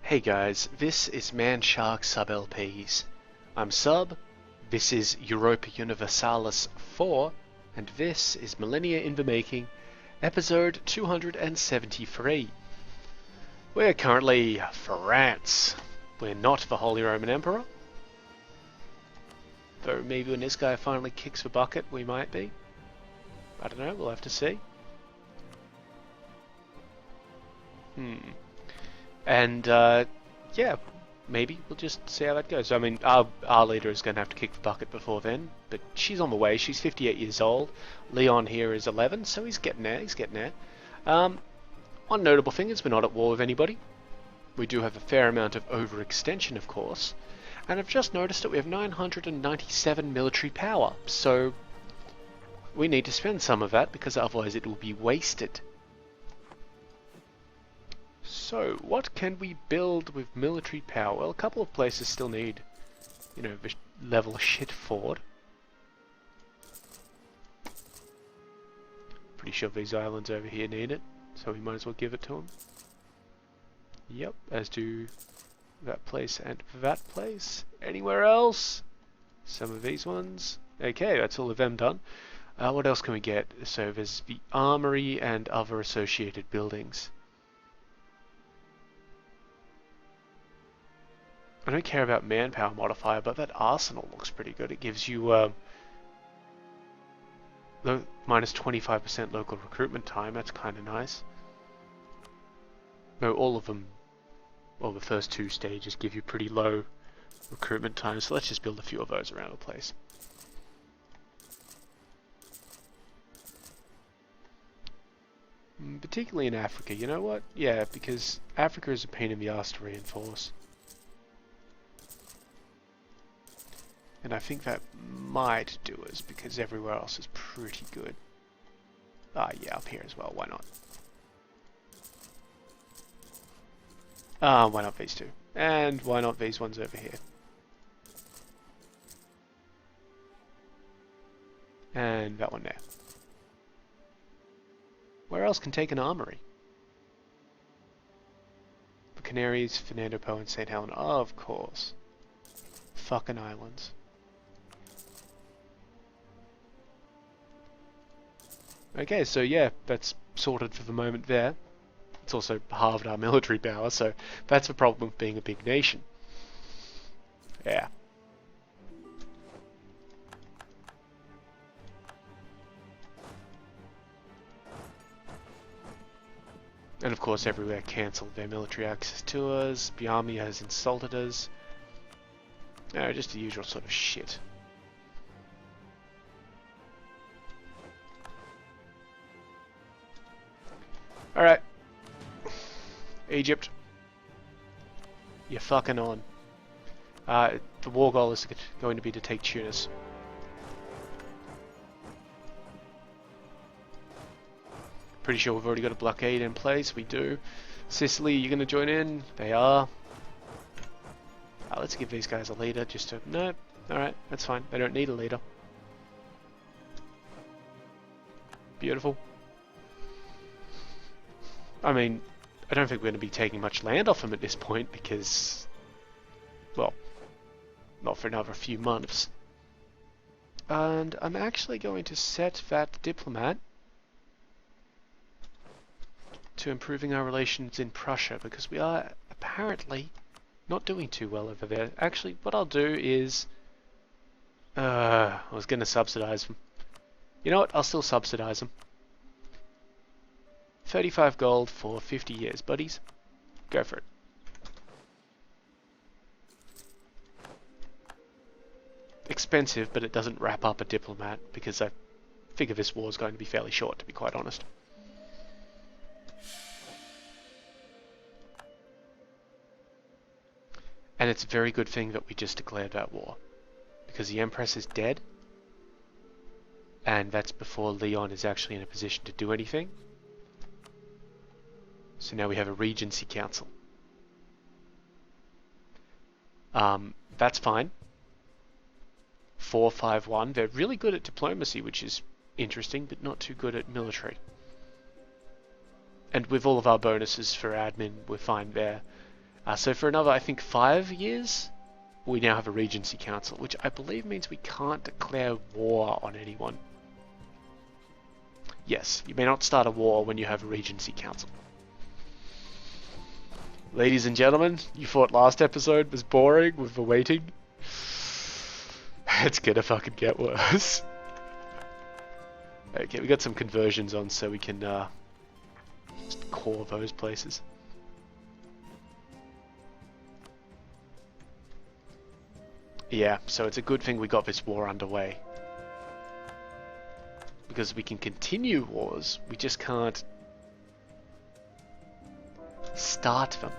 Hey guys, this is Man Shark Sub LPs. I'm Sub, this is Europa Universalis IV, and this is Millennia in the Making, episode 273. We're currently France. We're not the Holy Roman Emperor. Though maybe when this guy finally kicks the bucket, we might be. I don't know, we'll have to see. And, yeah, maybe we'll just see how that goes. I mean, our leader is going to have to kick the bucket before then, but she's on the way. She's 58 years old. Leon here is 11, so he's getting there, one notable thing is we're not at war with anybody. We do have a fair amount of overextension, of course, and I've just noticed that we have 997 military power, so we need to spend some of that, because otherwise it will be wasted. So, what can we build with military power? Well, a couple of places still need, the level shit fort. Pretty sure these islands over here need it, so we might as well give it to them. Yep, as do that place and that place. Anywhere else? Some of these ones. Okay, that's all of them done. What else can we get? So there's the armory and other associated buildings. I don't care about manpower modifier, but that arsenal looks pretty good. It gives you minus 25% local recruitment time. That's kind of nice. No, all of them, well, the first two stages give you pretty low recruitment time, so let's just build a few of those around the place. Particularly in Africa, you know what? Yeah, because Africa is a pain in the ass to reinforce. And I think that might do us, because everywhere else is pretty good. Ah, yeah, up here as well, why not? Why not these two? And why not these ones over here? And that one there. Where else can take an armory? The Canaries, Fernando Po, and St. Helena. Oh, of course. Fucking islands. Okay, so yeah, that's sorted for the moment there. It's also halved our military power, so that's the problem with being a big nation. Yeah. And of course everywhere cancelled their military access to us. Biami has insulted us. Just the usual sort of shit. Alright. Egypt. You're fucking on. The war goal is going to be to take Tunis. Pretty sure we've already got a blockade in place. We do. Sicily, you going to join in? They are. Let's give these guys a leader just to... No. Alright, that's fine. They don't need a leader. Beautiful. I mean, I don't think we're going to be taking much land off them at this point because, well, not for another few months. And I'm actually going to set that diplomat to improving our relations in Prussia because we are apparently not doing too well over there. Actually, what I'll do is, I was going to subsidize them. You know what? I'll still subsidize them. 35 gold for 50 years, buddies. Go for it. Expensive, but it doesn't wrap up a diplomat, because I figure this war is going to be fairly short, to be quite honest. And it's a very good thing that we just declared that war, because the Empress is dead, and that's before Leon is actually in a position to do anything. So now we have a Regency Council. That's fine. 451. They're really good at diplomacy, which is interesting, but not too good at military. And with all of our bonuses for admin, we're fine there. So for another, I think, 5 years, we now have a Regency Council, which I believe means we can't declare war on anyone. Yes, you may not start a war when you have a Regency Council. Ladies and gentlemen, you thought last episode was boring with the waiting? It's gonna fucking get worse. Okay, we got some conversions on so we can just core those places. Yeah, so it's a good thing we got this war underway. Because we can continue wars, we just can't start them.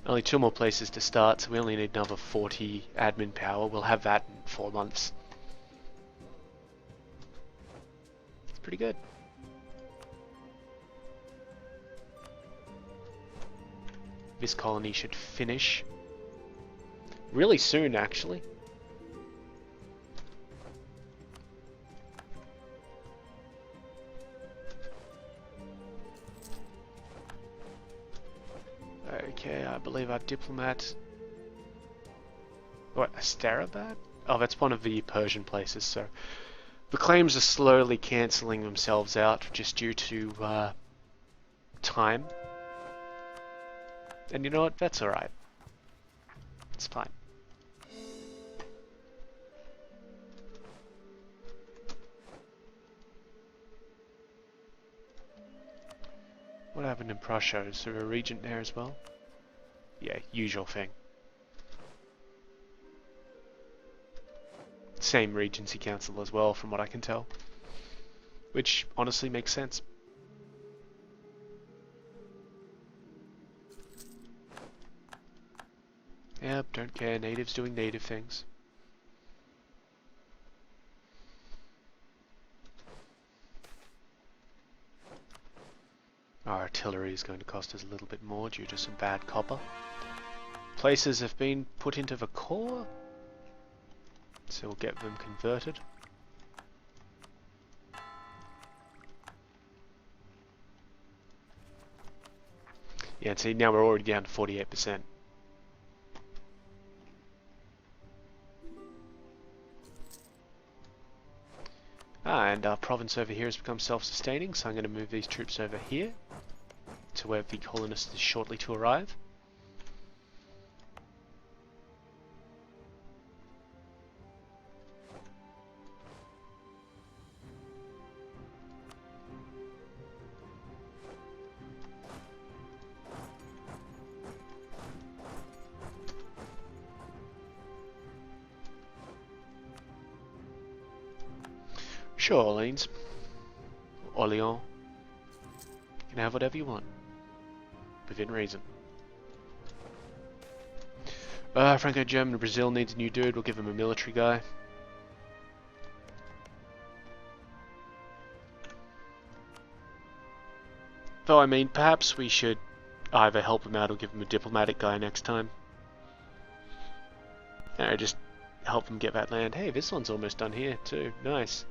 Only 2 more places to start, so we only need another 40 admin power. We'll have that in 4 months. It's pretty good. This colony should finish really soon, actually. Okay, I believe our diplomat... What, Asterabad? Oh, that's one of the Persian places, so... The claims are slowly cancelling themselves out just due to time. And you know what? That's alright. It's fine. What happened in Prussia? Is there a regent there as well? Yeah, usual thing. Same Regency Council as well, from what I can tell. Which honestly makes sense. Yep, don't care. Natives doing native things. Our artillery is going to cost us a little bit more due to some bad copper. Places have been put into the core, so we'll get them converted. Yeah, and see, now we're already down to 48%. And our province over here has become self-sustaining, so I'm going to move these troops over here to where the colonist is shortly to arrive. Sure, Orleans. Orléans. You can have whatever you want. Within reason. Franco-German Brazil needs a new dude. We'll give him a military guy. Though, I mean, perhaps we should either help him out or give him a diplomatic guy next time. Or just help him get that land. Hey, this one's almost done here too. Nice.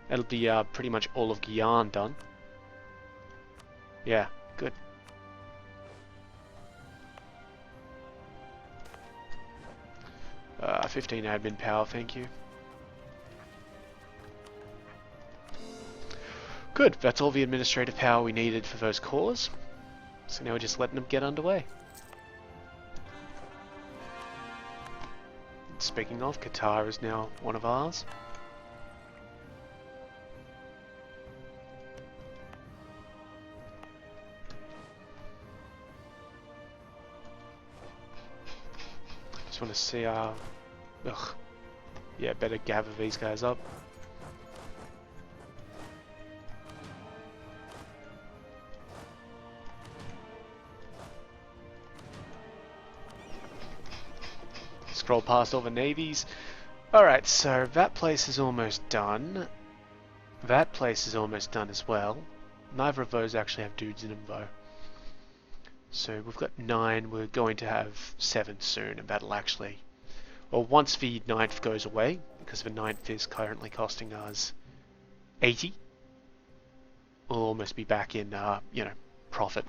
That'll be pretty much all of Guyane done. Yeah, good. Uh, 15 admin power, thank you. Good, that's all the administrative power we needed for those cores. So now we're just letting them get underway. Speaking of, Qatar is now one of ours. Just want to see our... Ugh. Yeah, better gather these guys up. Scroll past all the navies. Alright, so that place is almost done. That place is almost done as well. Neither of those actually have dudes in them though. So we've got 9, we're going to have 7 soon, and that'll actually... Well, once the 9th goes away, because the 9th is currently costing us 80, we'll almost be back in, profit.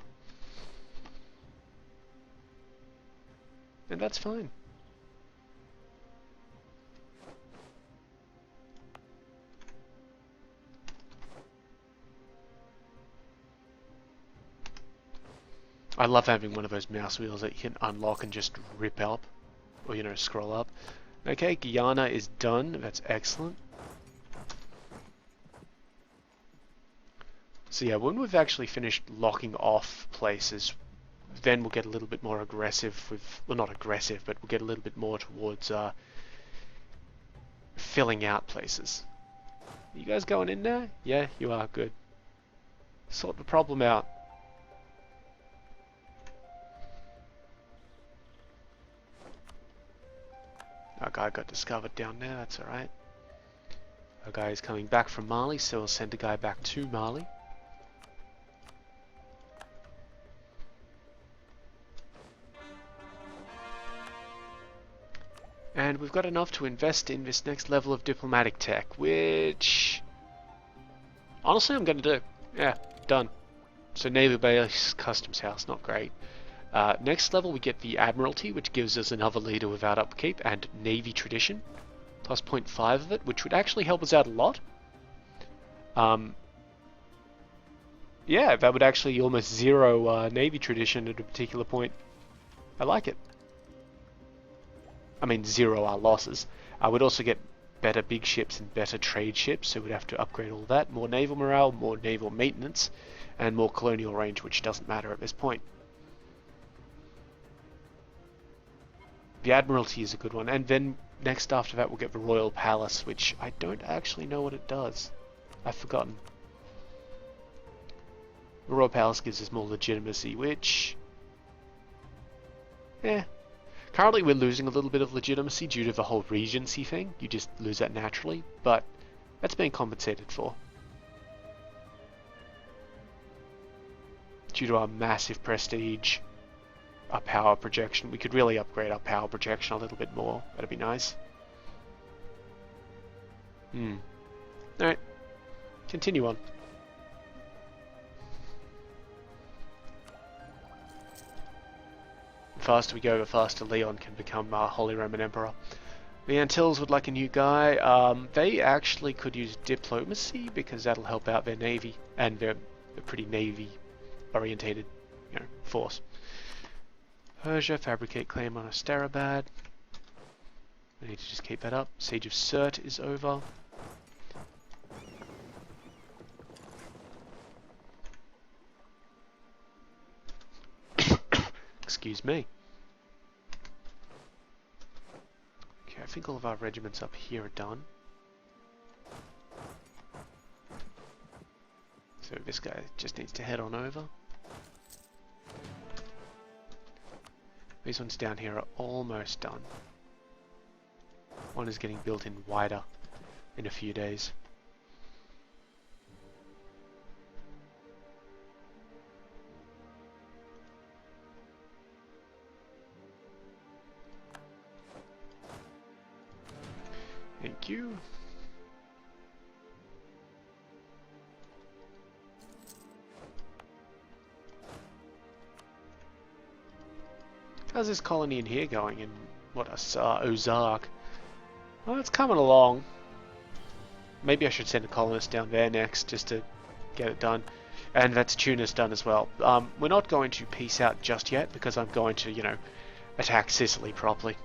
And that's fine. I love having one of those mouse wheels that you can unlock and just rip up, or scroll up. Okay, Guyana is done. That's excellent. So yeah, when we've actually finished locking off places, then we'll get a little bit more aggressive with, well, not aggressive, but we'll get a little bit more towards filling out places. Are you guys going in there? Yeah, you are. Good. Sort the problem out. Our guy got discovered down there, that's alright. Our guy is coming back from Mali, so we'll send a guy back to Mali. And we've got enough to invest in this next level of diplomatic tech, which honestly I'm going to do. Yeah, done. So Naval Base, Customs House, not great. Next level we get the Admiralty, which gives us another leader without upkeep, and Navy Tradition, plus 0.5 of it, which would actually help us out a lot. Yeah, that would actually almost zero Navy Tradition at a particular point. I like it. I mean, zero our losses. I would also get better big ships and better trade ships, so we'd have to upgrade all that. More naval morale, more naval maintenance, and more colonial range, which doesn't matter at this point. The Admiralty is a good one, and then next after that we'll get the Royal Palace, which I don't actually know what it does. I've forgotten. The Royal Palace gives us more legitimacy, which... Currently we're losing a little bit of legitimacy due to the whole regency thing. You just lose that naturally, but that's being compensated for. Due to our massive prestige, our power projection. We could really upgrade our power projection a little bit more. That'd be nice. Alright. Continue on. The faster we go, the faster Leon can become our Holy Roman Emperor. The Antilles would like a new guy. They actually could use diplomacy because that'll help out their navy, and they're a pretty navy-orientated, force. Persia, fabricate claim on Asterabad. I need to just keep that up. Siege of Sirte is over. Excuse me. Okay, I think all of our regiments up here are done. So this guy just needs to head on over. These ones down here are almost done. One is getting built in wider in a few days. Thank you. How's this colony in here going? In what, Ozark? Well, it's coming along. Maybe I should send a colonist down there next just to get it done. And that's Tunis done as well. We're not going to peace out just yet because I'm going to, attack Sicily properly.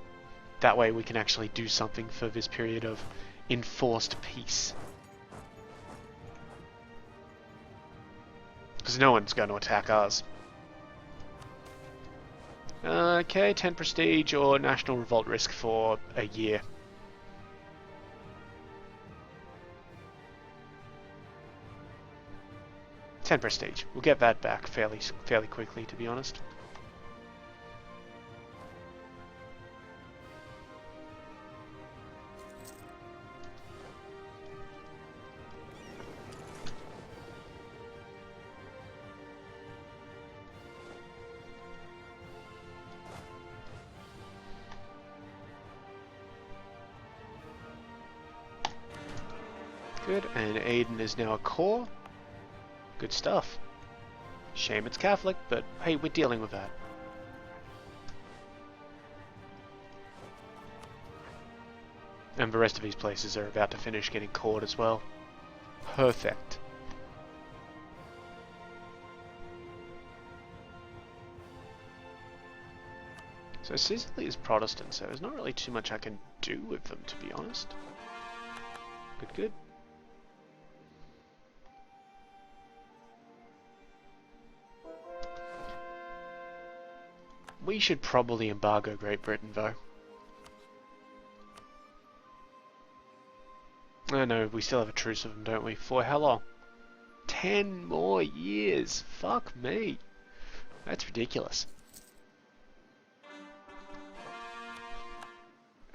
That way we can actually do something for this period of enforced peace. Because no one's going to attack us. Okay, 10 prestige or national revolt risk for a year. $10 prestige. We'll get that back fairly quickly, to be honest. Good, and Aden is now a core. Good stuff. Shame it's Catholic, but hey, we're dealing with that. And the rest of these places are about to finish getting cored as well. Perfect. So Sicily is Protestant, so there's not really too much I can do with them, to be honest. Good, good. We should probably embargo Great Britain, though. Oh no, we still have a truce with them, don't we? For how long? 10 more years! Fuck me! That's ridiculous.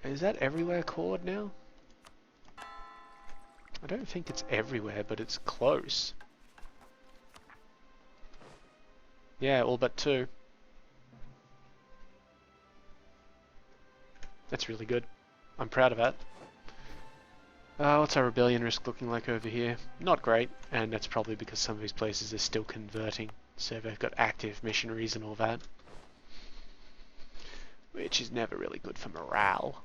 Is that everywhere cord now? I don't think it's everywhere, but it's close. Yeah, all but 2. That's really good. I'm proud of that. What's our rebellion risk looking like over here? Not great, and that's probably because some of these places are still converting, so they've got active missionaries and all that. Which is never really good for morale.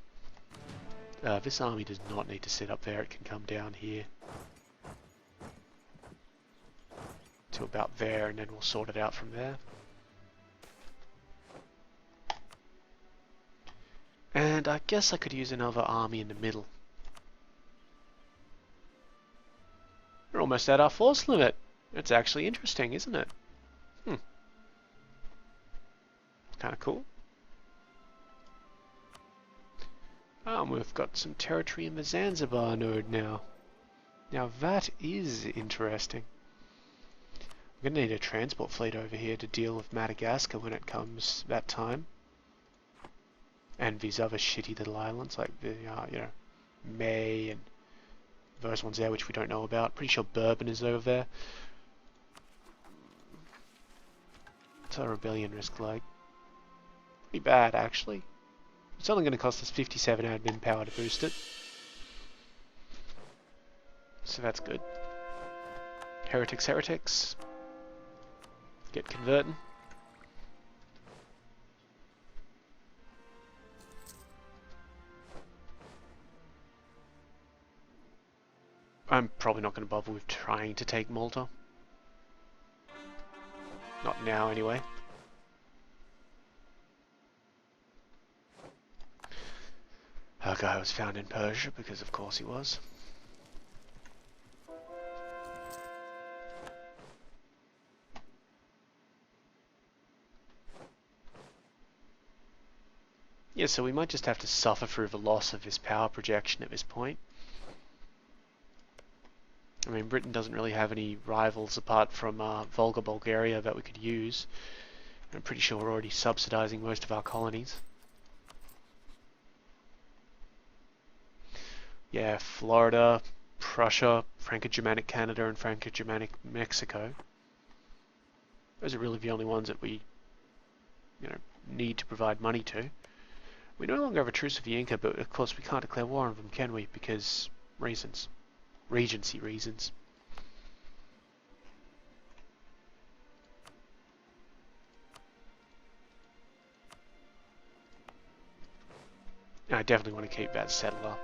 This army does not need to sit up there, it can come down here. To about there, and then we'll sort it out from there. And I guess I could use another army in the middle. We're almost at our force limit. It's actually interesting, isn't it? Kind of cool. We've got some territory in the Zanzibar node now. Now that is interesting. We're going to need a transport fleet over here to deal with Madagascar when it comes that time. And these other shitty little islands like the, you know, May and those ones there which we don't know about. Pretty sure Bourbon is over there. What's our rebellion risk like? Pretty bad, actually. It's only going to cost us 57 admin power to boost it. So that's good. Heretics, heretics. Get converting. I'm probably not going to bother with trying to take Malta. Not now, anyway. Our guy was found in Persia, because of course he was. Yeah, so we might just have to suffer through the loss of this power projection at this point. I mean, Britain doesn't really have any rivals apart from Volga, Bulgaria that we could use. I'm pretty sure we're already subsidizing most of our colonies. Yeah, Florida, Prussia, Franco-Germanic Canada, and Franco-Germanic Mexico. Those are really the only ones that we, need to provide money to. We no longer have a truce with the Inca, but of course we can't declare war on them, can we? Because reasons. Regency reasons. I definitely want to keep that settler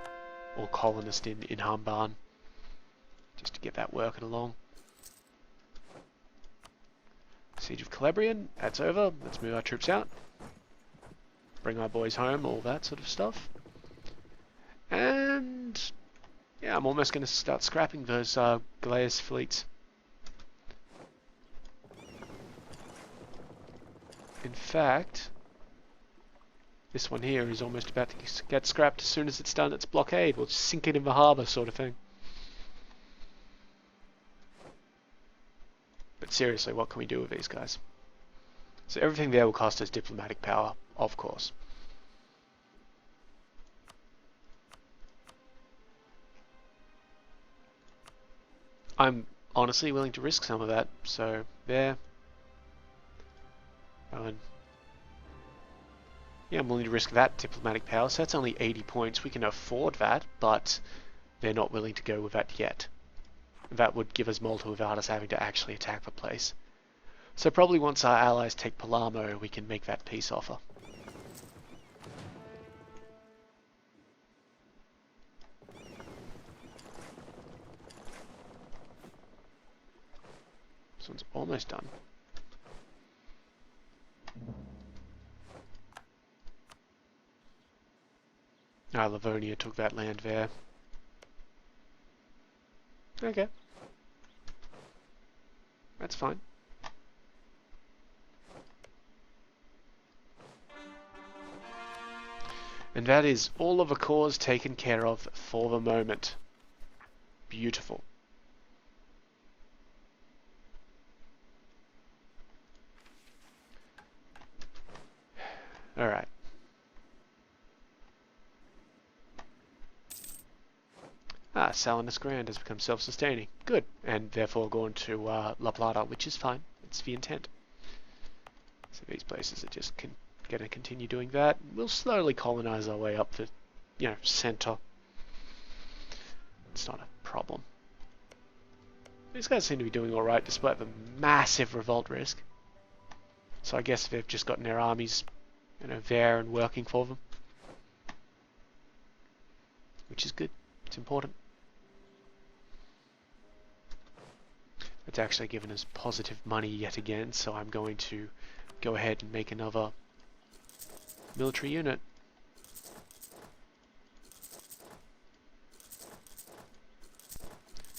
or colonist in Hamban, just to get that working along. Siege of Calabrian, that's over. Let's move our troops out. Bring our boys home, all that sort of stuff. And yeah, I'm almost going to start scrapping those Galeas fleets. In fact, this one here is almost about to get scrapped as soon as it's done its blockade. We'll just sink it in the harbour, sort of thing. But seriously, what can we do with these guys? So everything there will cost us diplomatic power, of course. I'm honestly willing to risk some of that, so there. Yeah, I'm willing to risk that diplomatic power, so that's only 80 points. We can afford that, but they're not willing to go with that yet. That would give us Malta without us having to actually attack the place. So probably once our allies take Palermo, we can make that peace offer. This one's almost done. Livonia took that land there. Okay. That's fine. And that is all of the cores taken care of for the moment. Beautiful. Alright. Salinas Grand has become self-sustaining. Good. And therefore going to La Plata, which is fine. It's the intent. So these places are just going to continue doing that. We'll slowly colonize our way up to, center. It's not a problem. These guys seem to be doing alright despite the massive revolt risk. So I guess they've just gotten their armies, there and working for them. Which is good. It's important. It's actually given us positive money yet again, so I'm going to go ahead and make another military unit.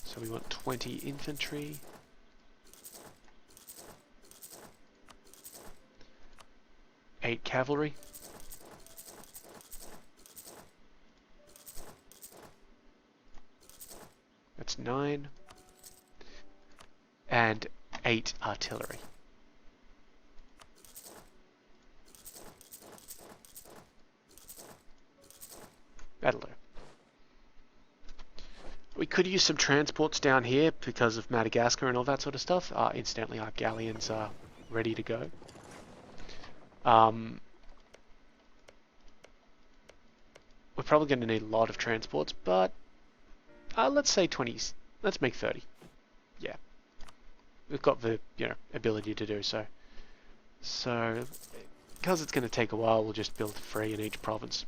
So we want 20 infantry. Eight cavalry. That's 9. And 8 artillery. That'll do. We could use some transports down here because of Madagascar and all that sort of stuff. Incidentally, our galleons are ready to go. We're probably going to need a lot of transports, but let's say 20. Let's make 30. Yeah. We've got the, ability to do so. So, because it's going to take a while, we'll just build 3 in each province.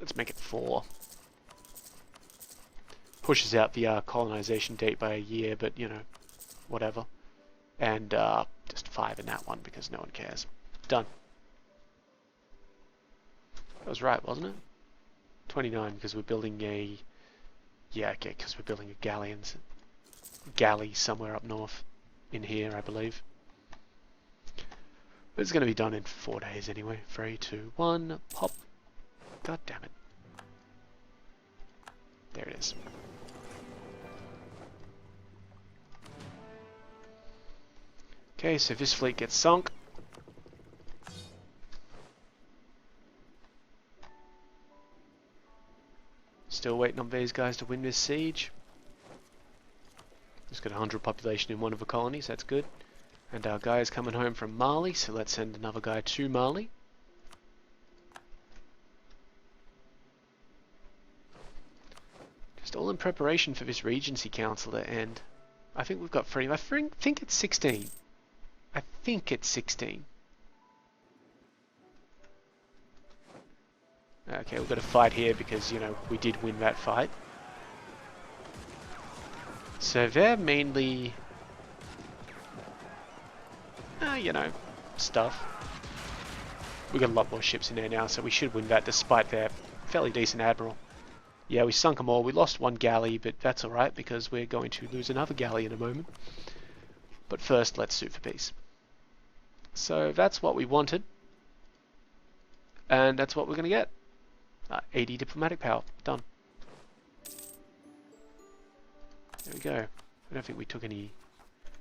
Let's make it 4. Pushes out the colonization date by a year, but, whatever. And just 5 in that one because no one cares. Done. That was right, wasn't it? 29 because we're building a... Yeah, okay, because we're building a galley somewhere up north. In here, I believe. But it's going to be done in 4 days anyway. 3, 2, 1, pop. God damn it. There it is. Okay, so this fleet gets sunk. Still waiting on these guys to win this siege. Just got 100 population in one of the colonies, that's good. And our guy is coming home from Mali, so let's send another guy to Mali. Just all in preparation for this Regency Council to end. I think we've got 3. I think it's 16. I think it's 16. Okay, we've got to fight here because, we did win that fight. So they're mainly... stuff. We've got a lot more ships in there now, so we should win that despite their fairly decent admiral. Yeah, we sunk them all. We lost 1 galley, but that's alright because we're going to lose another galley in a moment. But first, let's sue for peace. So that's what we wanted. And that's what we're going to get. 80 diplomatic power. Done. There we go. I don't think we took any...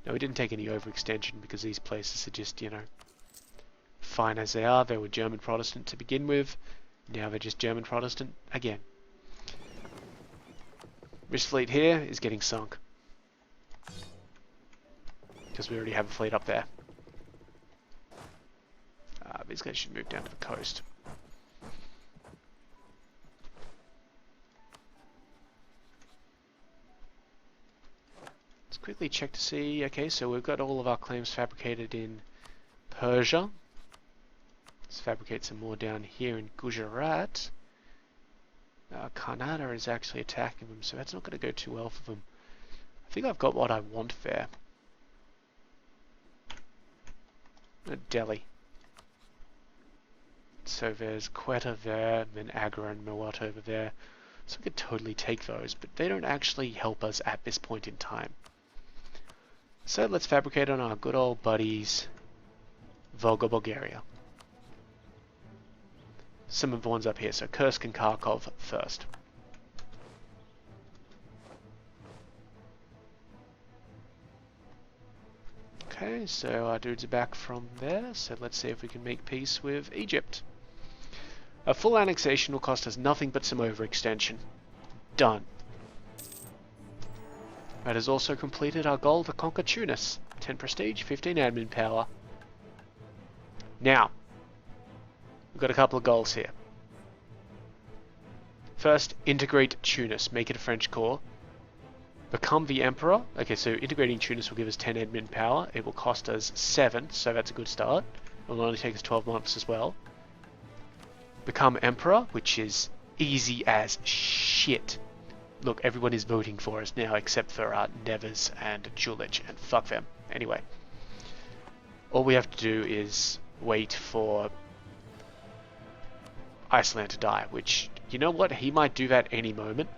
No, we didn't take any overextension because these places are just, fine as they are. They were German Protestant to begin with. Now they're just German Protestant again. This fleet here is getting sunk. because we already have a fleet up there. These guys should move down to the coast. Let's quickly check to see. Okay, so we've got all of our claims fabricated in Persia. Let's fabricate some more down here in Gujarat. Karnataka is actually attacking them, so that's not going to go too well for them. I think I've got what I want there. Delhi. So there's Quetta there, then Agra and Mewat over there. So we could totally take those, but they don't actually help us at this point in time. So let's fabricate on our good old buddies, Volga, Bulgaria. Some of the ones up here, so Kursk and Kharkov first. Okay, so our dudes are back from there, so let's see if we can make peace with Egypt. A full annexation will cost us nothing but some overextension. Done. That has also completed our goal to conquer Tunis. 10 prestige, 15 admin power. Now, we've got a couple of goals here. First, integrate Tunis, make it a French core. Become the Emperor. Okay, so integrating Tunis will give us 10 admin power. It will cost us 7, so that's a good start. It will only take us 12 months as well. Become Emperor, which is easy as shit. Look, everyone is voting for us now except for Neves and Julich, and fuck them. Anyway, all we have to do is wait for Iceland to die, which, you know what, he might do that any moment.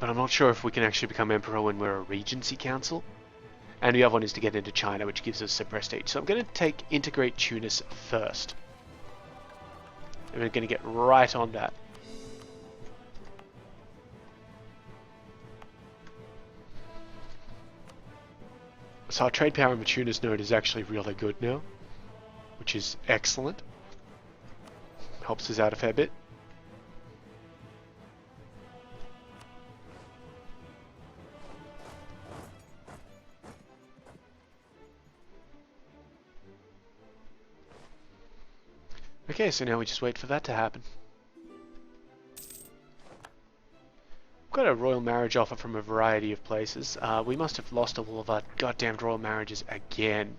But I'm not sure if we can actually become Emperor when we're a Regency Council. And the other one is to get into China, which gives us a prestige. So I'm going to integrate Tunis first. And we're going to get right on that. So our trade power in the Tunis node is actually really good now, which is excellent. Helps us out a fair bit. Okay, so now we just wait for that to happen. We've got a royal marriage offer from a variety of places. We must have lost all of our goddamn royal marriages again.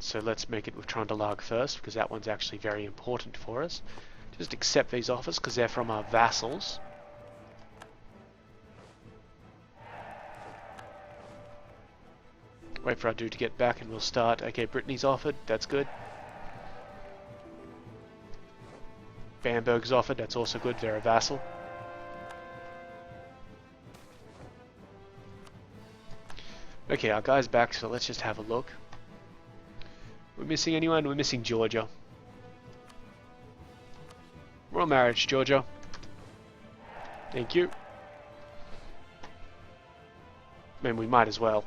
So let's make it with Trondalag first, because that one's actually very important for us. Just accept these offers, because they're from our vassals. Wait for our dude to get back and we'll start. Okay, Brittany's offered, that's good. Bamberg's offered, that's also good, they're a vassal. Okay, our guy's back, so let's just have a look. We're missing anyone? We're missing Georgia. Royal marriage, Georgia. Thank you. I mean, we might as well.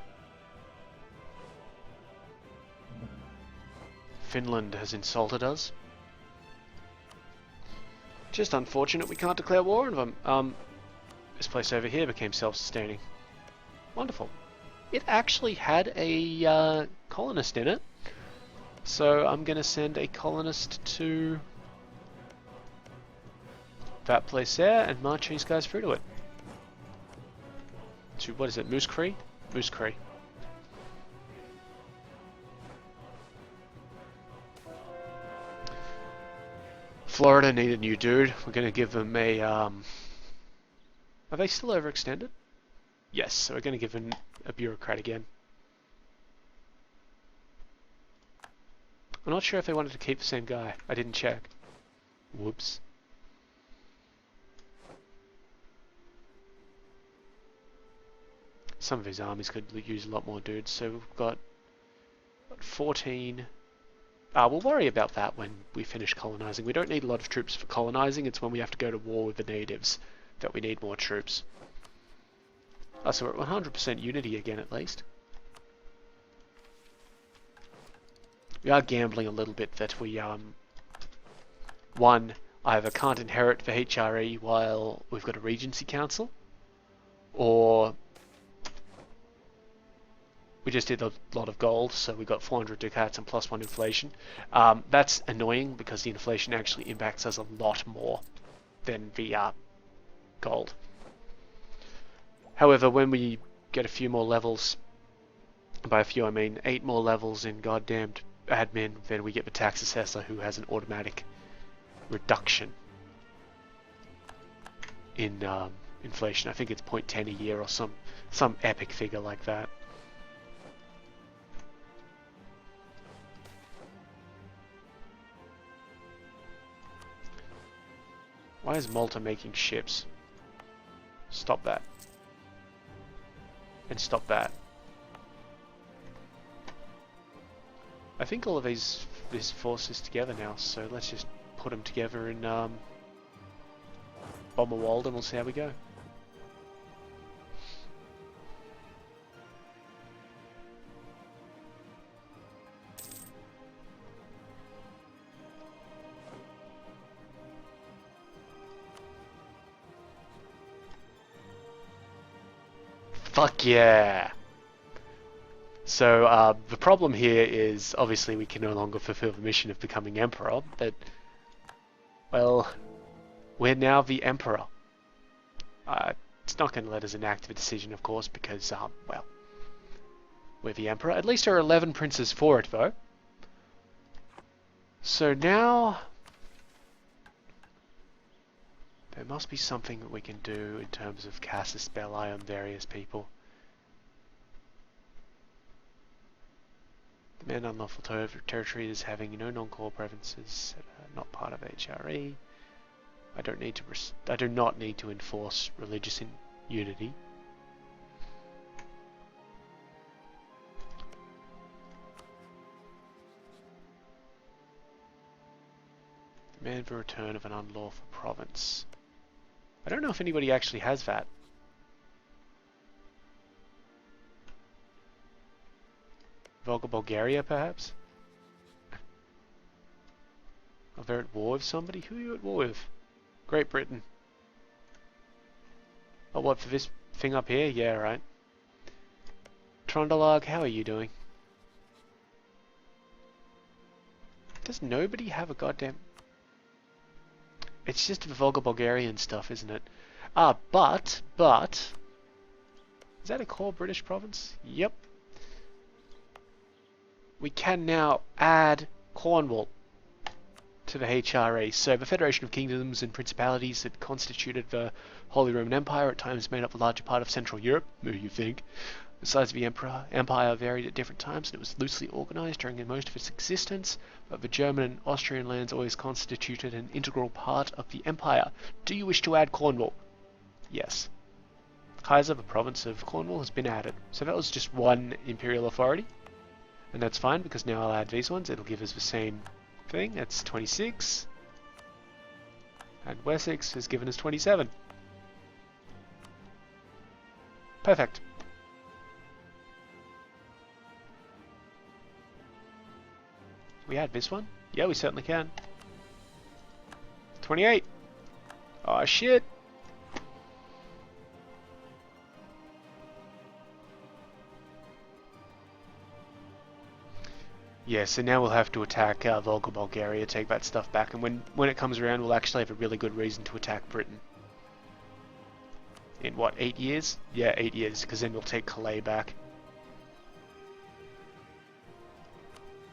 Finland has insulted us. Just unfortunate we can't declare war on them. This place over here became self-sustaining. Wonderful. It actually had a colonist in it. So I'm going to send a colonist to that place there and march these guys through to it. To, what is it, Moose Cree? Moose Cree. Florida need a new dude. We're going to give them a... Are they still overextended? Yes, so we're going to give them a bureaucrat again. I'm not sure if they wanted to keep the same guy. I didn't check. Whoops. Some of his armies could use a lot more dudes, so we've got 14... we'll worry about that when we finish colonizing. We don't need a lot of troops for colonizing. It's when we have to go to war with the natives that we need more troops. So we're at 100% unity again, at least. We are gambling a little bit that we, one, either can't inherit the HRE while we've got a Regency Council, or we just did a lot of gold, so we got 400 ducats and +1 inflation. That's annoying because the inflation actually impacts us a lot more than the gold. However, when we get a few more levels, by a few I mean 8 more levels in goddamned admin, then we get the tax assessor who has an automatic reduction in inflation. I think it's 0.10 a year or some epic figure like that. Why is Malta making ships? Stop that. And stop that. I think all of these forces together now, so let's just put them together in bomber Wald and we'll see how we go. Fuck yeah! So the problem here is obviously we can no longer fulfill the mission of becoming Emperor, but, well, we're now the Emperor. It's not going to let us enact the decision, of course, because, well, we're the Emperor. At least there are 11 princes for it, though. So now there must be something that we can do in terms of casus belli on various people. Demand unlawful territory is having no non-core provinces not part of HRE. I do not need to enforce religious unity. Demand the return of an unlawful province. I don't know if anybody actually has that. Volga Bulgaria, perhaps? Oh, they're at war with somebody? Who are you at war with? Great Britain. Oh, what, for this thing up here? Yeah, right. Trondalag, how are you doing? Does nobody have a goddamn... It's just the Volga Bulgarian stuff, isn't it? But... Is that a core British province? Yep. We can now add Cornwall to the HRE. So the Federation of Kingdoms and Principalities that constituted the Holy Roman Empire at times made up a larger part of Central Europe. Who do you think? The size of the empire varied at different times, and it was loosely organized during most of its existence, but the German and Austrian lands always constituted an integral part of the empire. Do you wish to add Cornwall? Yes. Kaiser, the province of Cornwall, has been added. So that was just one imperial authority. And that's fine, because now I'll add these ones. It'll give us the same thing. That's 26. And Wessex has given us 27. Perfect. Can we add this one? Yeah, we certainly can. 28. Oh shit. Yeah, so now we'll have to attack Volga Bulgaria, take that stuff back, and when it comes around, we'll actually have a really good reason to attack Britain. In what, 8 years? Yeah, 8 years, because then we'll take Calais back.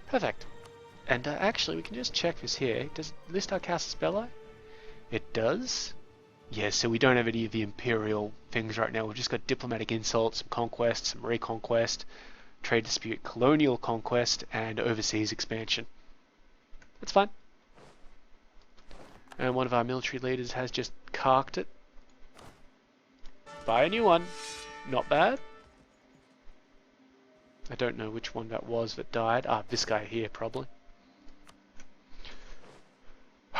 Perfect. And actually, we can just check this here. Does it list our casus belli? It does. Yeah, so we don't have any of the imperial things right now. We've just got diplomatic insults, some conquest, some reconquest, trade dispute, colonial conquest, and overseas expansion. That's fine. And one of our military leaders has just carked it. Buy a new one. Not bad. I don't know which one that was that died. This guy here, probably.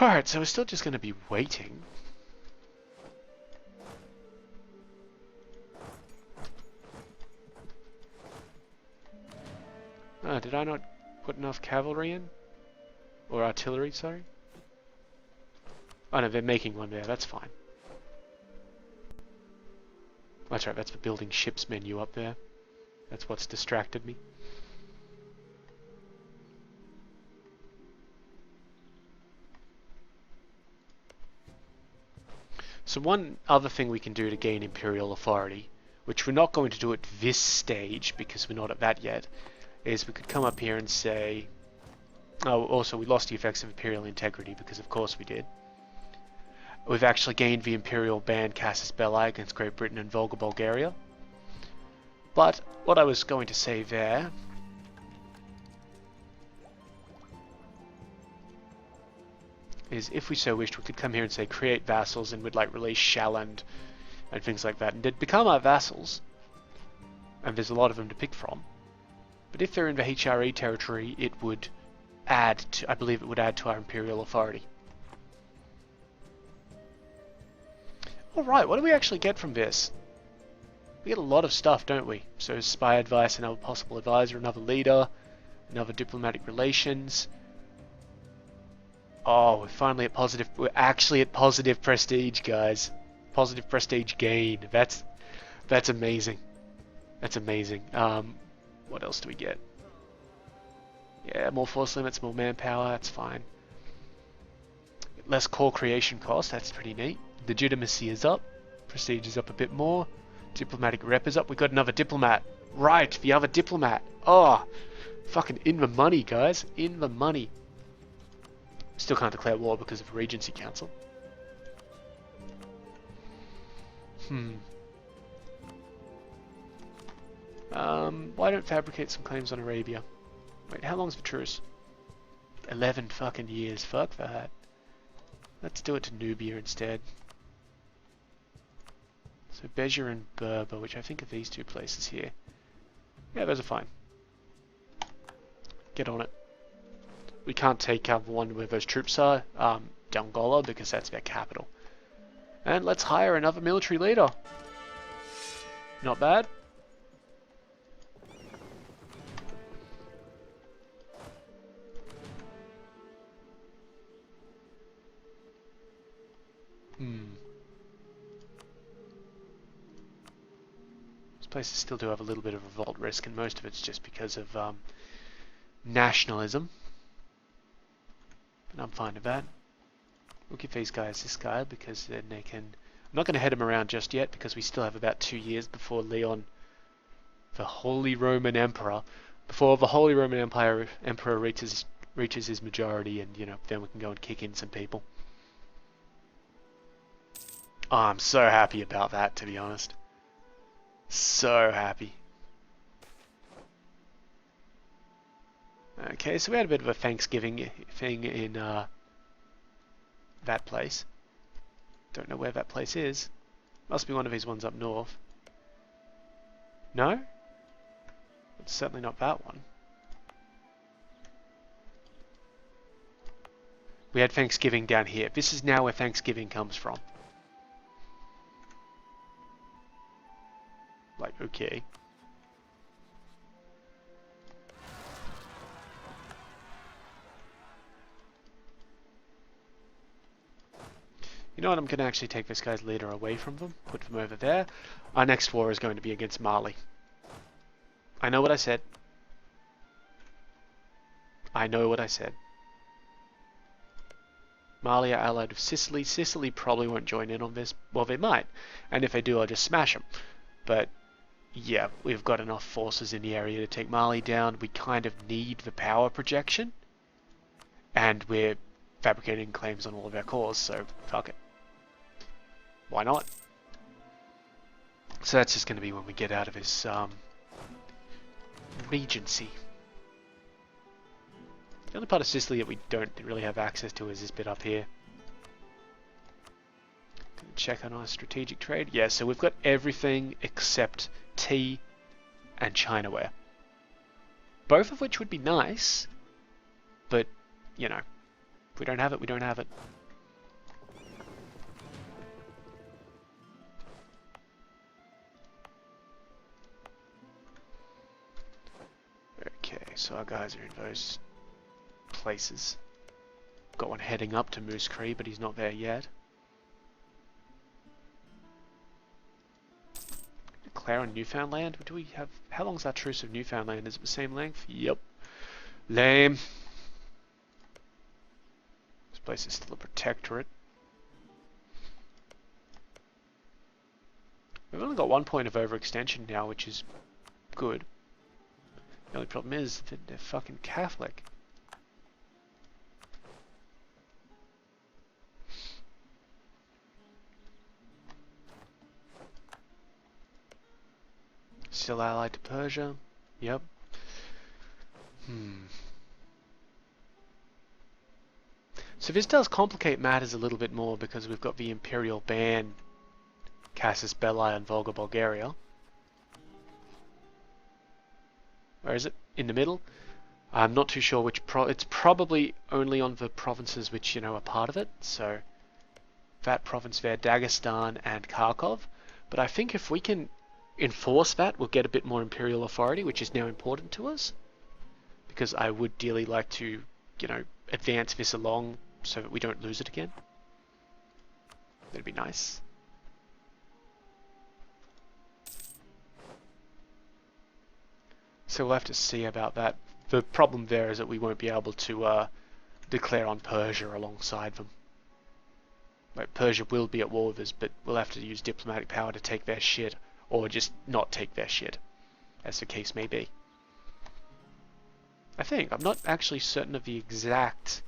Alright, so we're still just going to be waiting. Did I not put enough cavalry in? Or artillery, sorry? Oh no, they're making one there, that's fine. That's right, that's the building ships menu up there. That's what's distracted me. So one other thing we can do to gain Imperial authority, which we're not going to do at this stage because we're not at that yet, is we could come up here and say... Oh, also we lost the effects of Imperial integrity because of course we did. We've actually gained the Imperial ban Casus Belli against Great Britain and Volga Bulgaria. But what I was going to say there is if we so wished we could come here and say create vassals and we'd like release Shalland and things like that and they'd become our vassals, and there's a lot of them to pick from. But if they're in the HRE territory, it would add to, I believe it would add to our Imperial authority. Alright, what do we actually get from this? We get a lot of stuff, don't we? So spy advice, another possible advisor, another leader, another diplomatic relations. Oh, we're finally at positive, we're actually at positive prestige, guys. Positive prestige gain. That's amazing. That's amazing. What else do we get? Yeah, more force limits, more manpower, that's fine. Less core creation cost, that's pretty neat. Legitimacy is up. Prestige is up a bit more. Diplomatic rep is up. We got another diplomat. Right, the other diplomat. Oh, fucking in the money, guys. In the money. Still can't declare war because of Regency Council. Why don't fabricate some claims on Arabia? Wait, how long's the truce? 11 fucking years. Fuck that. Let's do it to Nubia instead. So Beja and Berber, which I think are these two places here. Yeah, those are fine. Get on it. We can't take the one where those troops are, Dongola, because that's their capital. And let's hire another military leader. Not bad. These places still do have a little bit of revolt risk, and most of it's just because of nationalism. And I'm fine with that. We'll give these guys this guy because then they can... I'm not going to head him around just yet because we still have about 2 years before Leon, the Holy Roman Emperor, before the Holy Roman Emperor reaches his majority, and you know, then we can go and kick in some people. Oh, I'm so happy about that, to be honest. So happy. Okay, so we had a bit of a Thanksgiving thing in that place. Don't know where that place is. Must be one of these ones up north. No? It's certainly not that one. We had Thanksgiving down here. This is now where Thanksgiving comes from. Like, okay. You know what, I'm going to actually take this guy's leader away from them, put them over there. Our next war is going to be against Mali. I know what I said. I know what I said. Mali are allied with Sicily. Sicily probably won't join in on this. Well, they might. And if they do, I'll just smash them. But, yeah, we've got enough forces in the area to take Mali down. We kind of need the power projection. And we're fabricating claims on all of our cores, so fuck it. Why not? So that's just going to be when we get out of this Regency. The only part of Sicily that we don't really have access to is this bit up here. Check on our strategic trade. Yeah, so we've got everything except tea and Chinaware. Both of which would be nice, but, you know, if we don't have it, we don't have it. Okay, so our guys are in those places. got one heading up to Moose Cree, but he's not there yet. Declare on Newfoundland? Do we have... How long's our truce of Newfoundland? Is it the same length? Yep. Lame. This place is still a protectorate. We've only got 1 point of overextension now, which is good. The only problem is that they're fucking Catholic. Still allied to Persia. Yep. So this does complicate matters a little bit more because we've got the Imperial ban Casus Belli on Volga, Bulgaria. Where is it? In the middle? I'm not too sure which it's probably only on the provinces which, you know, are part of it. So that province there, Dagestan and Kharkov. But I think if we can enforce that, we'll get a bit more imperial authority, which is now important to us. Because I would dearly like to, you know, advance this along so that we don't lose it again. That'd be nice. So we'll have to see about that. The problem there is that we won't be able to declare on Persia alongside them. Like, Persia will be at war with us, but we'll have to use diplomatic power to take their shit, or just not take their shit, as the case may be. I think. I'm not actually certain of the exact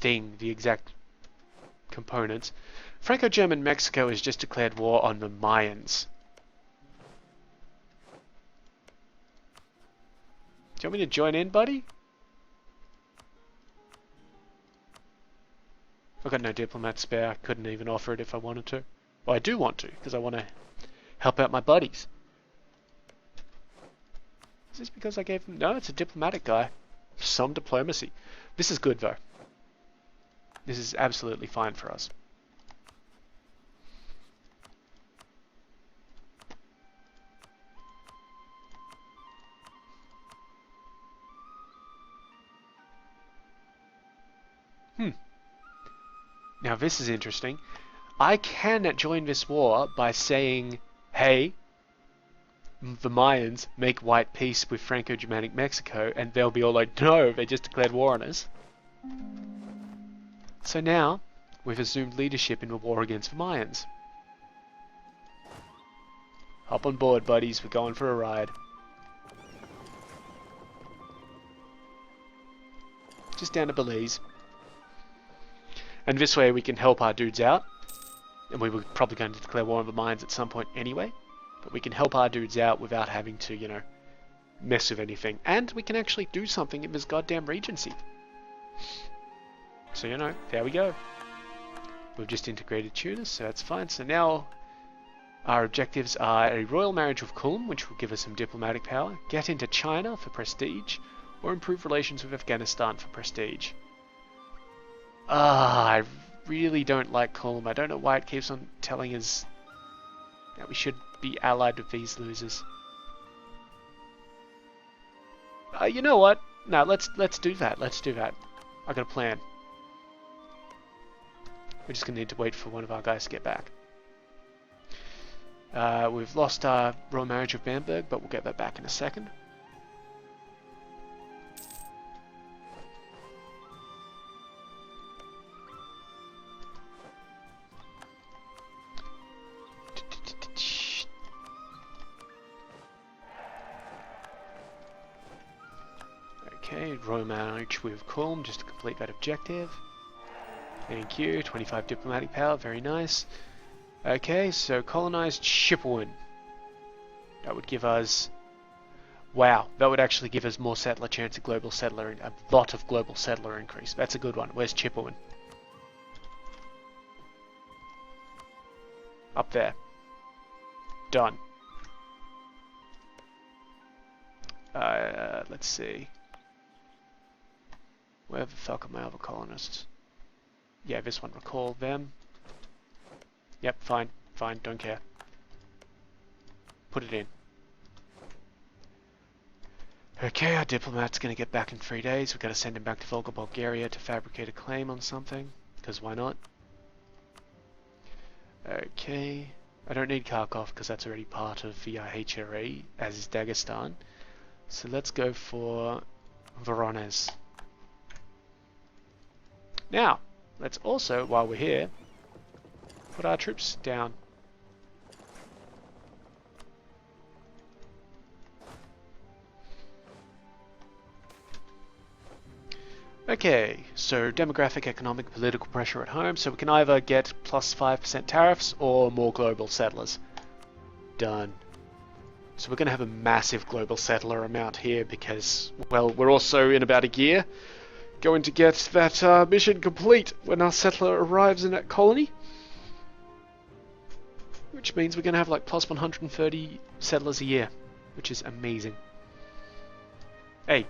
the exact components. Franco-German Mexico has just declared war on the Mayans. Do you want me to join in, buddy? I've got no diplomat spare. I couldn't even offer it if I wanted to. Well, I do want to, because I want to help out my buddies. Is this because I gave them... No, it's a diplomatic guy. Some diplomacy. This is good, though. This is absolutely fine for us. Now this is interesting. I can join this war by saying, hey, the Mayans make white peace with Franco-Germanic Mexico, and they'll be all like, no, they just declared war on us. So now, we've assumed leadership in the war against the Mayans. Hop on board, buddies, we're going for a ride. Just down to Belize. And this way we can help our dudes out. And we were probably going to declare war on the Mayans at some point anyway. But we can help our dudes out without having to, you know, mess with anything. And we can actually do something in this goddamn regency. So, you know, there we go. We've just integrated Tunis, so that's fine. So now our objectives are a royal marriage with Kulm, which will give us some diplomatic power. Get into China for prestige. Or improve relations with Afghanistan for prestige. I really don't like Kulm. I don't know why it keeps on telling us that we should be allied with these losers. You know what? No, let's do that. Let's do that. I got a plan. We're just gonna need to wait for one of our guys to get back. We've lost our royal marriage with Bamberg, but we'll get that back in a second. Okay, royal marriage with Kulm, just to complete that objective. Thank you, 25 diplomatic power, very nice. Okay, so colonized Chipewyan. That would give us... Wow, that would actually give us more settler chance of global settler, a lot of global settler increase. That's a good one. Where's Chipewyan? Up there. Done. Let's see. Where the fuck are my other colonists? Yeah, this one, recall them. Yep, fine, fine, don't care. Put it in. Okay, our diplomat's going to get back in 3 days. We've got to send him back to Volga, Bulgaria to fabricate a claim on something. Because why not? Okay. I don't need Kharkov because that's already part of the HRE, as is Dagestan. So let's go for Voronezh. Now, let's also, while we're here, put our troops down. Okay, so demographic, economic, political pressure at home, so we can either get plus 5% tariffs or more global settlers. Done. So we're going to have a massive global settler amount here because, well, we're also in about a year going to get that mission complete when our settler arrives in that colony. Which means we're going to have like plus 130 settlers a year, which is amazing. Hey.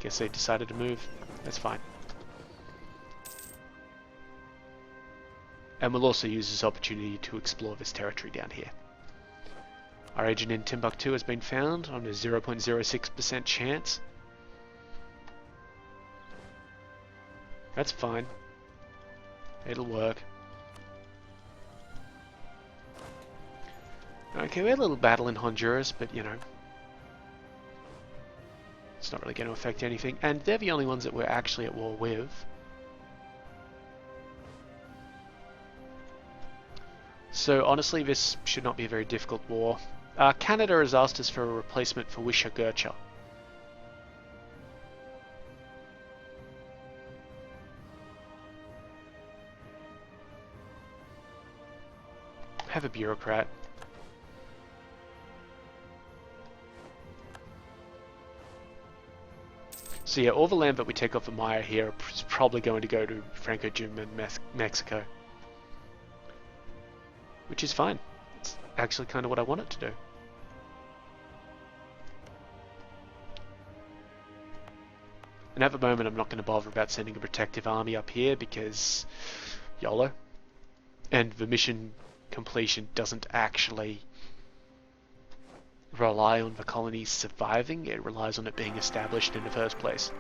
Guess they decided to move. That's fine. And we'll also use this opportunity to explore this territory down here. Our agent in Timbuktu has been found on a 0.06% chance. That's fine. It'll work. Okay, we had a little battle in Honduras, but you know, it's not really going to affect anything. And they're the only ones that we're actually at war with. So honestly, this should not be a very difficult war. Canada has asked us for a replacement for Wisha Gurcha. Have a bureaucrat. So yeah, all the land that we take off the Maya here is probably going to go to Franco-German Mexico. Which is fine. It's actually kind of what I want it to do. And at the moment I'm not going to bother about sending a protective army up here because YOLO. And the mission completion doesn't actually rely on the colonies surviving, it relies on it being established in the first place.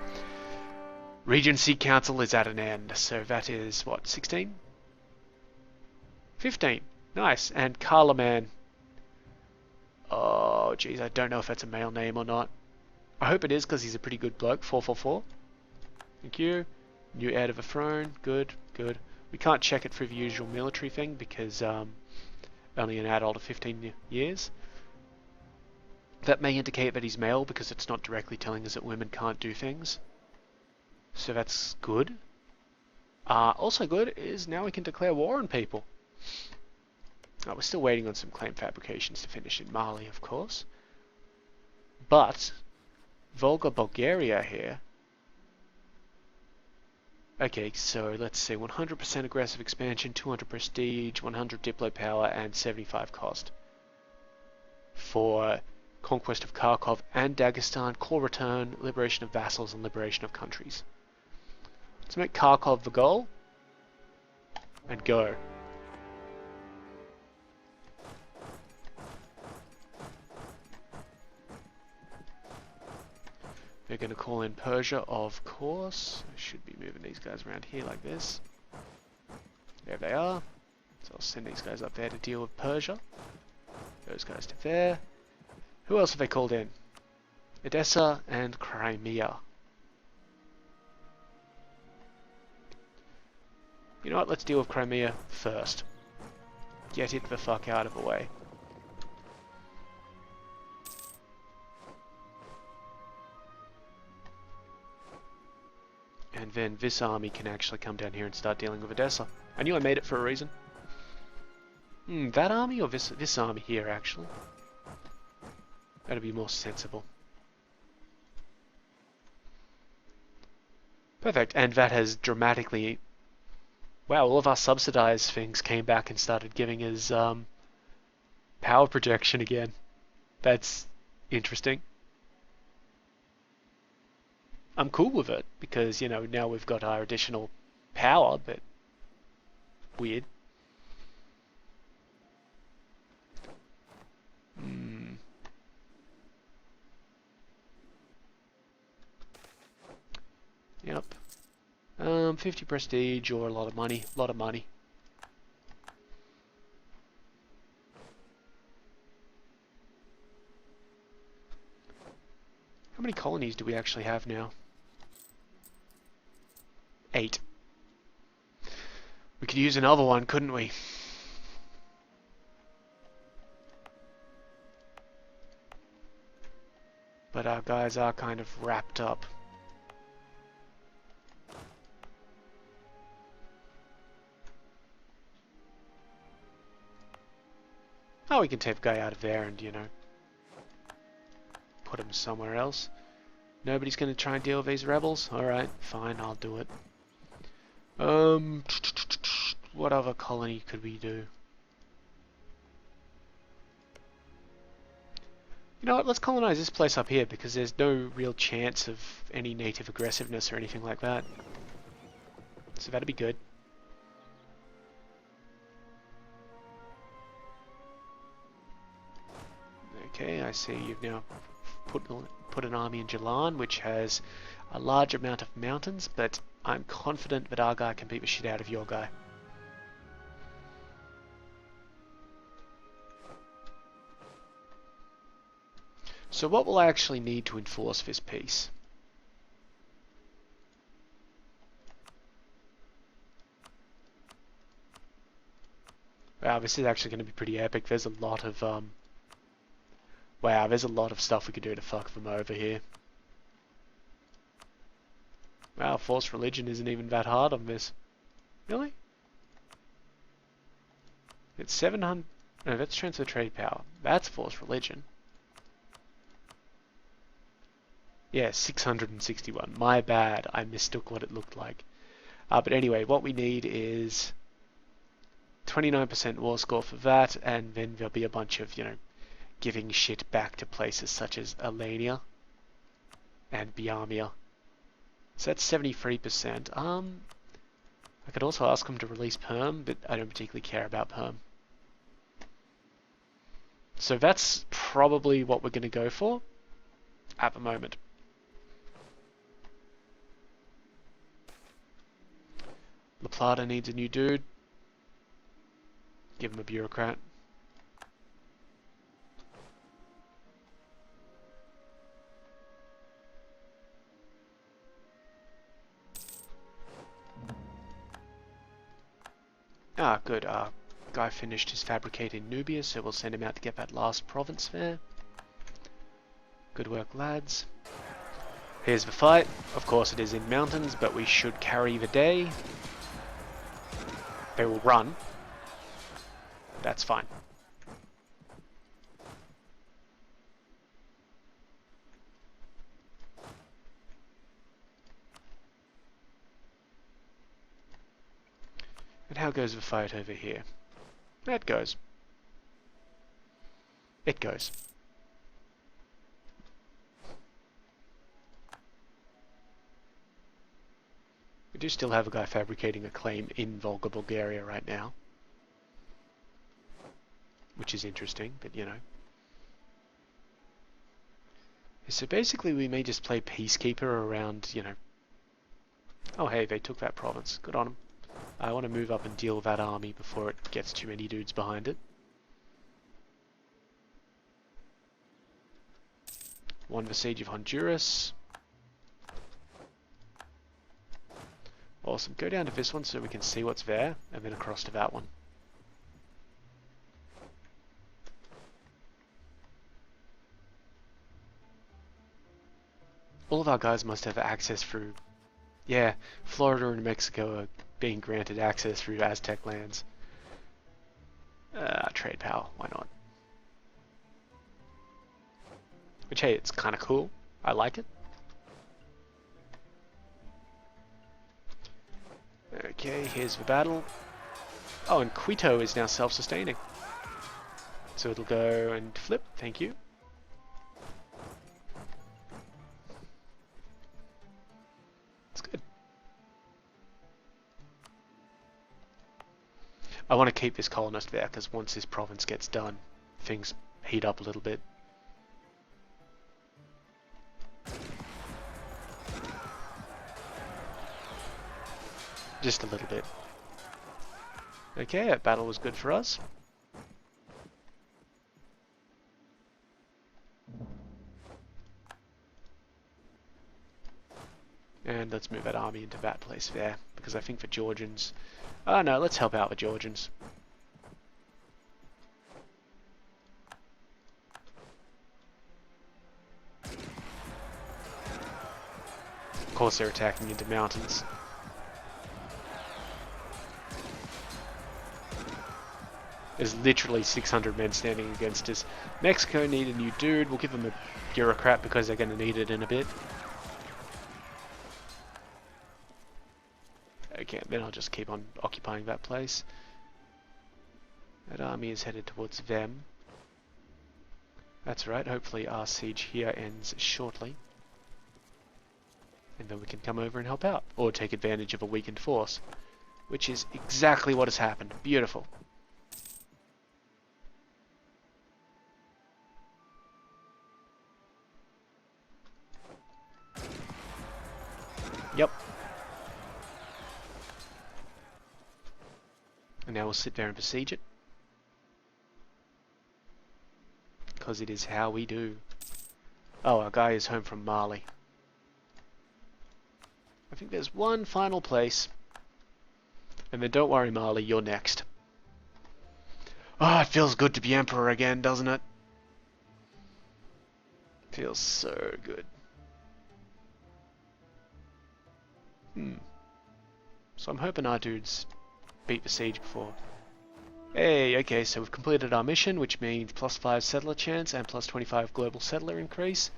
Regency Council is at an end, so that is, what, 16? 15. Nice. And Carlaman. Oh, jeez, I don't know if that's a male name or not. I hope it is, because he's a pretty good bloke. 444. Thank you. New heir to the throne. Good, good. We can't check it through the usual military thing, because only an adult of 15 years. That may indicate that he's male because it's not directly telling us that women can't do things. So that's good. Also good is now we can declare war on people. We're still waiting on some claim fabrications to finish in Mali, of course. But Volga, Bulgaria here. Okay, so let's see, 100% aggressive expansion, 200 prestige, 100 diplo power, and 75 cost. For conquest of Kharkov and Dagestan, core return, liberation of vassals, and liberation of countries. Let's make Kharkov the goal, and go. They're going to call in Persia, of course. I should be moving these guys around here like this. There they are. So I'll send these guys up there to deal with Persia. Those guys to there. Who else have they called in? Edessa and Crimea. You know what, let's deal with Crimea first. Get it the fuck out of the way. And then this army can actually come down here and start dealing with Edessa. I knew I made it for a reason. That army or this army here, actually? That'd be more sensible. Perfect, and that has dramatically... Wow, all of our subsidized things came back and started giving us power projection again. That's interesting. I'm cool with it, because, you know, now we've got our additional power, but weird. Yep. 50 prestige or a lot of money. A lot of money. How many colonies do we actually have now? 8. We could use another one, couldn't we? But our guys are kind of wrapped up. Oh, we can take a guy out of there and, you know, put him somewhere else. Nobody's going to try and deal with these rebels? Alright, fine, I'll do it. What other colony could we do? You know what, let's colonize this place up here because there's no real chance of any native aggressiveness or anything like that. So that'd be good. Okay, I see you've now put an army in Jalan, which has a large amount of mountains, but I'm confident that our guy can beat the shit out of your guy. So what will I actually need to enforce this peace? Wow, this is actually going to be pretty epic. There's a lot of wow, there's a lot of stuff we could do to fuck them over here. Wow, forced religion isn't even that hard on this. Really? It's 700... No, that's transfer trade power. That's forced religion. Yeah, 661. My bad. I mistook what it looked like. But anyway, what we need is 29% war score for that, and then there'll be a bunch of, you know, giving shit back to places such as Millennia and Biamia. So that's 73%. I could also ask them to release Perm, but I don't particularly care about Perm. So that's probably what we're going to go for at the moment. La Plata needs a new dude. Give him a bureaucrat. Ah, good. Guy finished his fabricate in Nubia, so we'll send him out to get that last province there. Good work, lads. Here's the fight. Of course it is in mountains, but we should carry the day. They will run. That's fine. And how goes the fight over here? That goes. It goes. We do still have a guy fabricating a claim in Volga, Bulgaria right now. Which is interesting, but you know. So basically we may just play Peacekeeper around, you know. Oh hey, they took that province. Good on them. I want to move up and deal with that army before it gets too many dudes behind it. Won the siege of Honduras. Awesome. Go down to this one so we can see what's there, and then across to that one. All of our guys must have access through... Yeah, Florida and Mexico are being granted access through Aztec lands. Trade power, why not? Which, hey, it's kind of cool. I like it. Okay, here's the battle. Oh, and Quito is now self-sustaining. So it'll go and flip, thank you. It's good. I want to keep this colonist there, because once this province gets done, things heat up a little bit. Just a little bit. Okay, that battle was good for us. And let's move that army into that place there, because I think the Georgians... Oh no, let's help out the Georgians. Of course they're attacking into mountains. There's literally 600 men standing against us. Mexico need a new dude. We'll give them a bureaucrat because they're going to need it in a bit. Okay, then I'll just keep on occupying that place. That army is headed towards them. That's right, hopefully our siege here ends shortly. And then we can come over and help out. Or take advantage of a weakened force. Which is exactly what has happened. Beautiful. Yep. And now we'll sit there and besiege it. Because it is how we do. Oh, our guy is home from Mali. I think there's one final place. And then don't worry, Mali, you're next. Oh, it feels good to be Emperor again, doesn't it? Feels so good. So I'm hoping our dudes beat the siege before. Hey, okay, so we've completed our mission, which means +5 settler chance and +25 global settler increase.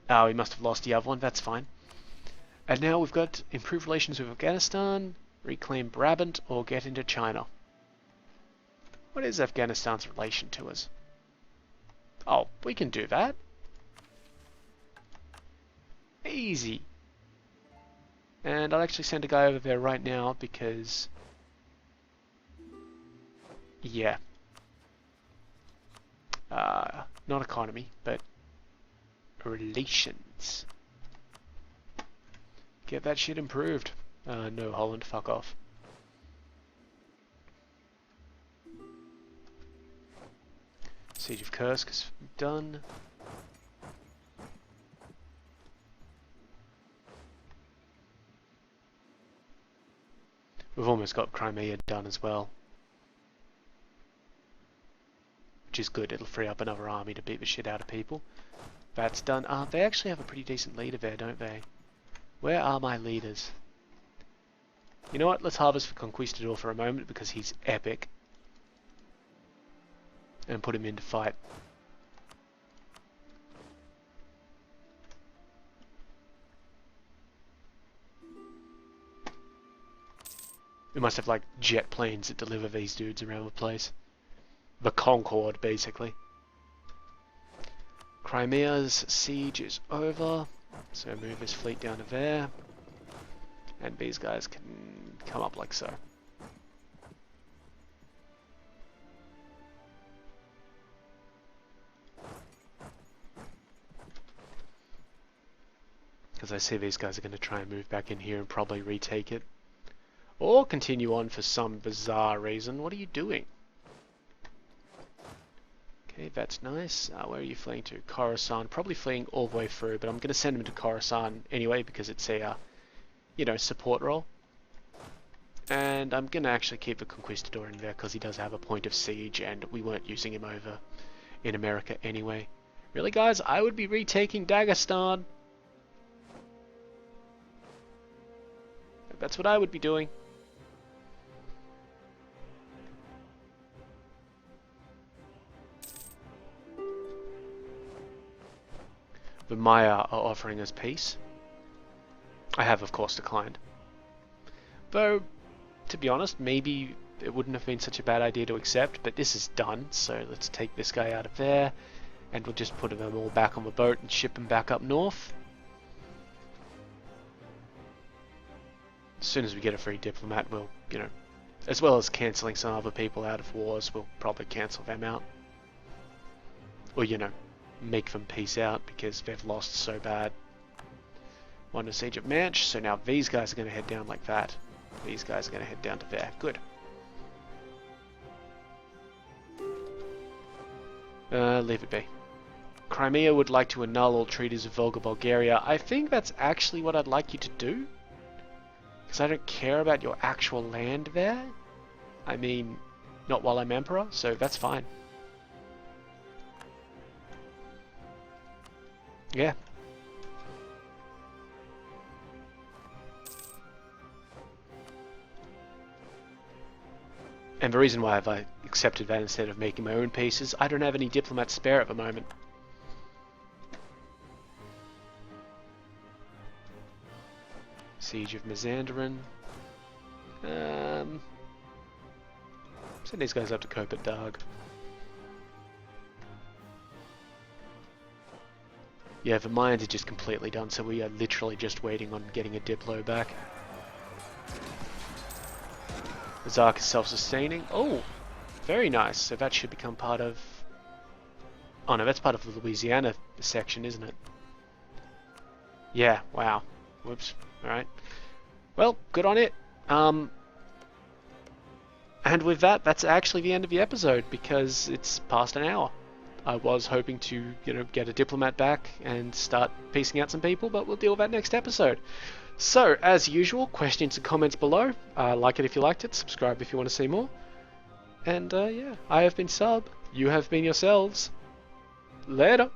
Oh, we must have lost the other one, that's fine. And now we've got improved relations with Afghanistan, reclaim Brabant, or get into China. What is Afghanistan's relation to us? Oh, we can do that. Easy. And I'll actually send a guy over there right now because... yeah. Not economy, but relations. Get that shit improved. No, Holland, fuck off. Siege of Kursk is done. We've almost got Crimea done as well. Which is good, it'll free up another army to beat the shit out of people. That's done. They actually have a pretty decent leader there, don't they? Where are my leaders? You know what, let's harvest for Conquistador for a moment because he's epic. And put him into fight. We must have like jet planes that deliver these dudes around the place. The Concorde, basically. Crimea's siege is over, so move his fleet down to there. And these guys can come up like so. Because I see these guys are going to try and move back in here and probably retake it. Or continue on for some bizarre reason. What are you doing? Okay, that's nice. Where are you fleeing to? Khorasan. Probably fleeing all the way through, but I'm going to send him to Khorasan anyway because it's a, you know, support role. And I'm going to actually keep the Conquistador in there because he does have a point of siege and we weren't using him over in America anyway. Really, guys? I would be retaking Dagestan. That's what I would be doing. The Maya are offering us peace. I have, of course, declined. Though, to be honest, maybe it wouldn't have been such a bad idea to accept, but this is done, so let's take this guy out of there, and we'll just put them all back on the boat and ship them back up north. As soon as we get a free diplomat, we'll, you know, as well as cancelling some other people out of wars, we'll probably cancel them out. Or, you know, make them peace out because they've lost so bad. Won the Siege of Manch, so now these guys are going to head down like that. These guys are going to head down to there. Good. Leave it be. Crimea would like to annul all treaties with Volga Bulgaria. I think that's actually what I'd like you to do. Because I don't care about your actual land there. I mean, not while I'm Emperor, so that's fine. Yeah. And the reason why I've accepted that instead of making my own peace is I don't have any diplomats spare at the moment. Siege of Mazandaran. Send these guys up to cope at Darg. Yeah, the mines are just completely done, so we are literally just waiting on getting a Diplo back. The Zark is self-sustaining. Oh, very nice. So that should become part of... Oh no, that's part of the Louisiana section, isn't it? Yeah, wow. Whoops. Alright. Well, good on it. And with that, that's actually the end of the episode, because it's past an hour. I was hoping to, get a diplomat back and start piecing out some people, but we'll deal with that next episode. So, as usual, questions and comments below. Like it if you liked it, subscribe if you want to see more. And yeah, I have been Sub. You have been yourselves. Later.